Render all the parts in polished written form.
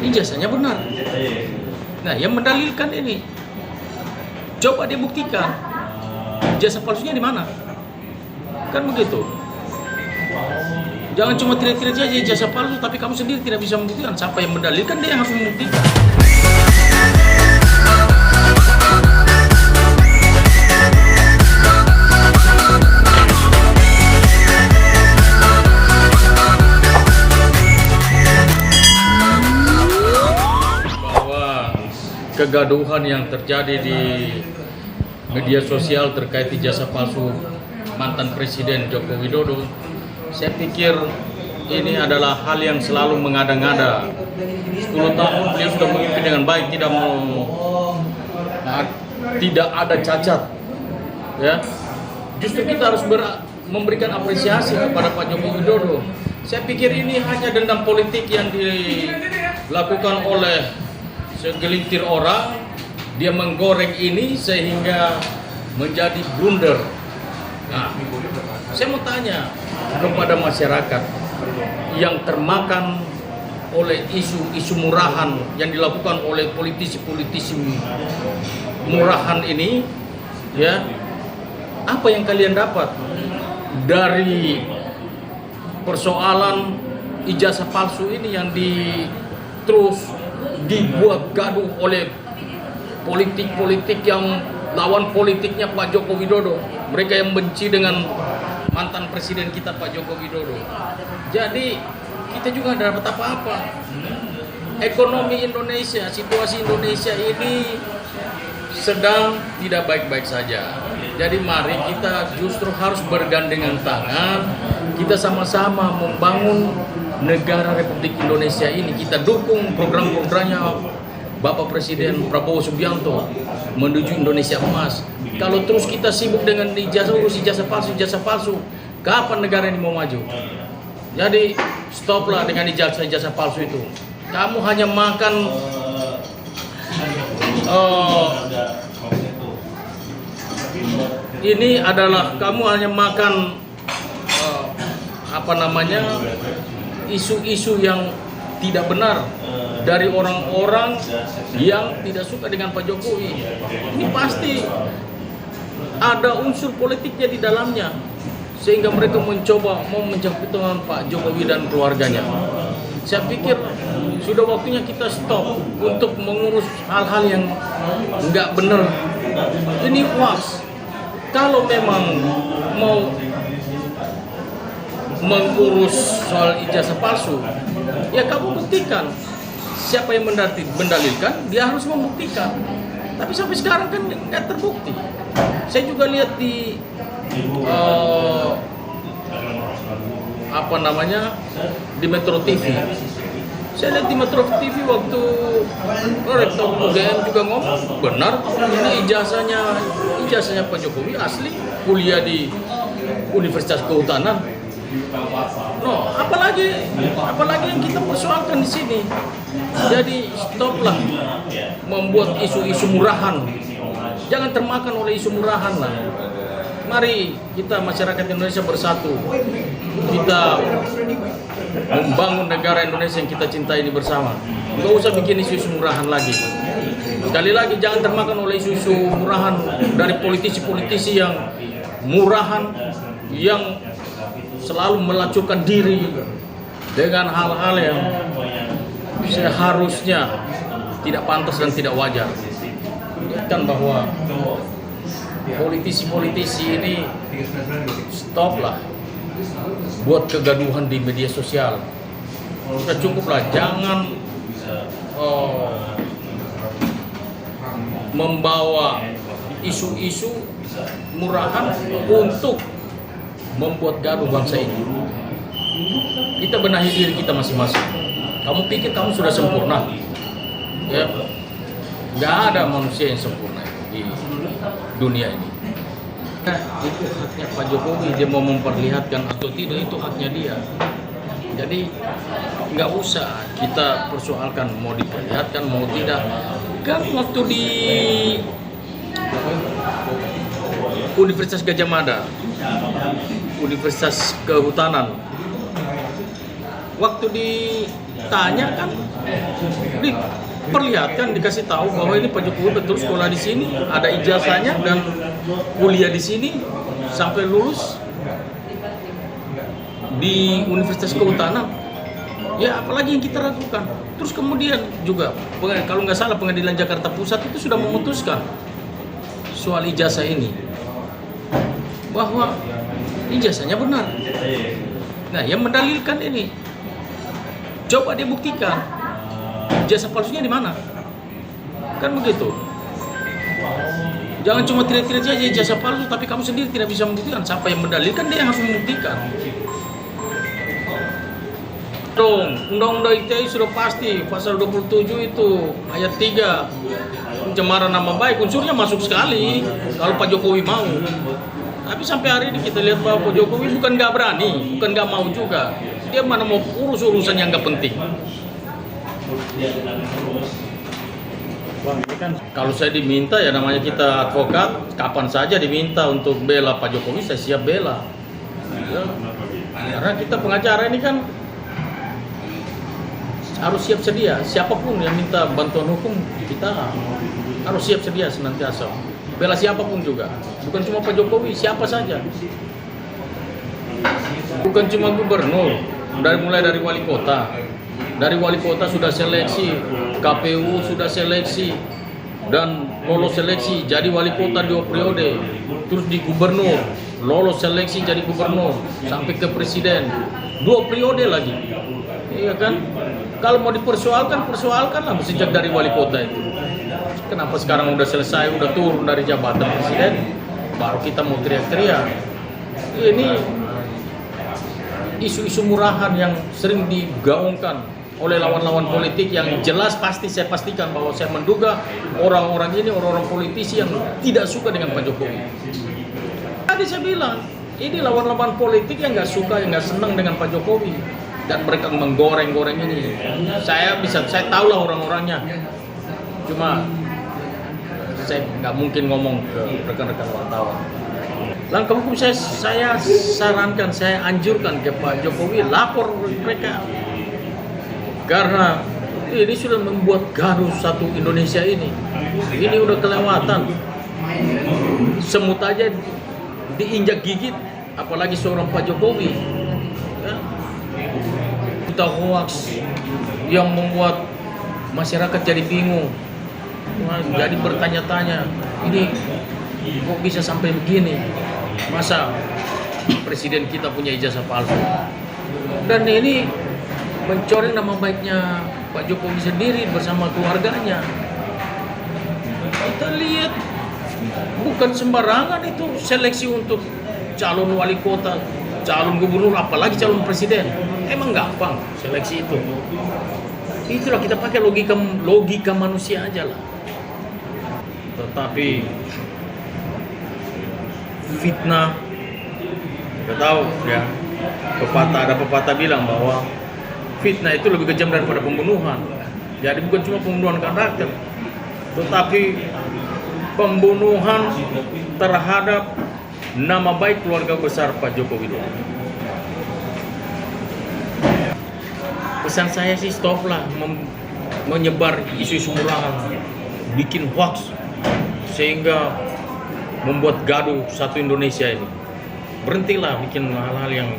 ijazahnya benar. Nah, yang mendalilkan ini, coba dia buktikan ijazah palsunya di mana. Kan begitu. Jangan cuma teriak-teriak saja ijazah palsu, tapi kamu sendiri tidak bisa membuktikan. Siapa yang mendalilkan, dia yang harus membuktikan. Kegaduhan yang terjadi di media sosial terkait ijazah palsu mantan Presiden Joko Widodo, saya pikir ini adalah hal yang selalu mengada-ngada. 10 tahun beliau sudah memimpin dengan baik, tidak ada cacat. Ya, justru kita harus memberikan apresiasi kepada Pak Joko Widodo. Saya pikir ini hanya dendam politik yang dilakukan oleh segelintir orang. Dia menggoreng ini sehingga menjadi blunder. Nah, saya mau tanya kepada masyarakat yang termakan oleh isu-isu murahan yang dilakukan oleh politisi-politisi murahan ini, ya, apa yang kalian dapat dari persoalan ijazah palsu ini yang terus dibuat gaduh oleh politik-politik yang lawan politiknya Pak Joko Widodo, mereka yang benci dengan mantan presiden kita Pak Joko Widodo. Jadi kita juga tidak dapat apa-apa. Ekonomi Indonesia, situasi Indonesia ini sedang tidak baik-baik saja. Jadi mari kita justru harus bergandengan tangan, kita sama-sama membangun negara Republik Indonesia ini. Kita dukung program-programnya Bapak Presiden Prabowo Subianto menuju Indonesia emas. Kalau terus kita sibuk dengan ijazah palsu, kapan negara ini mau maju? Jadi stoplah dengan ijazah palsu itu. Kamu hanya makan ini adalah kamu hanya makan isu-isu yang tidak benar dari orang-orang yang tidak suka dengan Pak Jokowi. Ini pasti ada unsur politiknya di dalamnya, sehingga mereka mencoba mau menjatuhkan Pak Jokowi dan keluarganya. Saya pikir sudah waktunya kita stop untuk mengurus hal-hal yang nggak benar. Ini hoax. Kalau memang mau mengurus soal ijazah palsu, ya kamu buktikan. Siapa yang mendalilkan, dia harus membuktikan. Tapi sampai sekarang kan nggak terbukti. Saya juga lihat di di Metro TV. Saya lihat di Metro TV waktu rektor UGM juga ngomong, benar ini ijazahnya Pak Jokowi asli, kuliah di Universitas Kehutanan. No, apalagi yang kita persoalkan di sini. Jadi stoplah membuat isu-isu murahan. Jangan termakan oleh isu murahan lah. Mari kita masyarakat Indonesia bersatu. Kita membangun negara Indonesia yang kita cintai ini bersama. Nggak usah bikin isu-isu murahan lagi. Sekali lagi jangan termakan oleh isu-isu murahan dari politisi-politisi yang murahan, yang selalu melacurkan diri dengan hal-hal yang seharusnya tidak pantas dan tidak wajar. Kan bahwa politisi-politisi ini stoplah buat kegaduhan di media sosial. Sudah cukuplah, jangan membawa isu-isu murahan untuk membuat gaduh bangsa ini. Kita benahi diri kita masing-masing. Kamu pikir kamu sudah sempurna? Ya, nggak ada manusia yang sempurna di dunia ini. Nah, itu haknya Pak Jokowi, dia mau memperlihatkan atau tidak, itu haknya dia. Jadi nggak usah kita persoalkan mau diperlihatkan mau tidak. Kan waktu di Universitas Gadjah Mada, Universitas Kehutanan, waktu tanya kan, diperlihatkan, dikasih tahu bahwa ini Pak Jokowi betul sekolah di sini, ada ijazahnya dan kuliah di sini sampai lulus di Universitas Kehutanan. Ya apalagi yang kita ragukan. Terus kemudian juga kalau nggak salah Pengadilan Jakarta Pusat itu sudah memutuskan soal ijazah ini bahwa ijazahnya benar. Nah yang mendalilkan ini coba dia buktikan ijazah palsunya di mana, kan begitu. Jangan cuma teriak-teriak saja ijazah palsu tapi kamu sendiri tidak bisa membuktikan. Siapa yang mendalilkan, dia yang harus membuktikan. Undang-undang ITE sudah pasti pasal 27 itu ayat 3 pencemaran nama baik unsurnya masuk sekali kalau Pak Jokowi mau. Tapi sampai hari ini kita lihat bahwa Pak Jokowi bukan nggak berani, bukan nggak mau juga. Dia mana mau urus urusan yang nggak penting. Bang, ini kan Kalau saya diminta ya namanya kita advokat, kapan saja diminta untuk bela Pak Jokowi saya siap bela. Ya, karena kita pengacara ini kan harus siap sedia, siapapun yang minta bantuan hukum kita harus siap sedia senantiasa bela siapapun juga, bukan cuma Pak Jokowi, siapa saja, bukan cuma gubernur, mulai dari wali kota sudah seleksi, KPU sudah seleksi dan lolos seleksi jadi wali kota 2 periode, terus di gubernur lolos seleksi jadi gubernur sampai ke presiden 2 periode lagi. Iya kan? Kalau mau dipersoalkan, persoalkanlah sejak dari wali kota itu. Kenapa sekarang udah selesai, udah turun dari jabatan presiden, baru kita mau teriak-teriak? Ini isu-isu murahan yang sering digaungkan oleh lawan-lawan politik yang jelas pasti saya pastikan bahwa saya menduga orang-orang ini orang-orang politisi yang tidak suka dengan Pak Jokowi. Tadi saya bilang, ini lawan-lawan politik yang nggak suka, yang nggak senang dengan Pak Jokowi. Dan mereka menggoreng-goreng ini. Saya tahu lah orang-orangnya. Cuma saya nggak mungkin ngomong ke rekan-rekan wartawan. Langkah hukum saya sarankan, saya anjurkan ke Pak Jokowi lapor mereka. Karena ini sudah membuat gaduh satu Indonesia ini. Ini udah kelewatan. Semut aja diinjak gigit, apalagi seorang Pak Jokowi. Ya. Kita hoax yang membuat masyarakat jadi bingung, jadi bertanya-tanya, ini kok bisa sampai begini? Masa presiden kita punya ijazah palsu? Dan ini mencoreng nama baiknya Pak Jokowi sendiri bersama keluarganya. Kita lihat bukan sembarangan itu seleksi untuk calon wali kota, calon gubernur, apalagi calon presiden. Emang gampang seleksi itu. Itulah kita pakai logika manusia aja lah. Tetapi fitnah, kita tahu ya, ada pepatah bilang bahwa fitnah itu lebih kejam daripada pembunuhan. Jadi bukan cuma pembunuhan karakter, tetapi pembunuhan terhadap nama baik keluarga besar Pak Joko Widodo. Pesan saya sih stoplah menyebar isu-isu murahan, bikin hoax sehingga membuat gaduh satu Indonesia ini. Berhentilah bikin hal-hal yang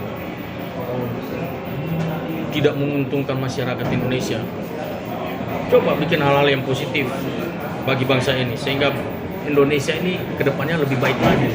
tidak menguntungkan masyarakat Indonesia. Coba bikin hal-hal yang positif bagi bangsa ini sehingga Indonesia ini kedepannya lebih baik lagi.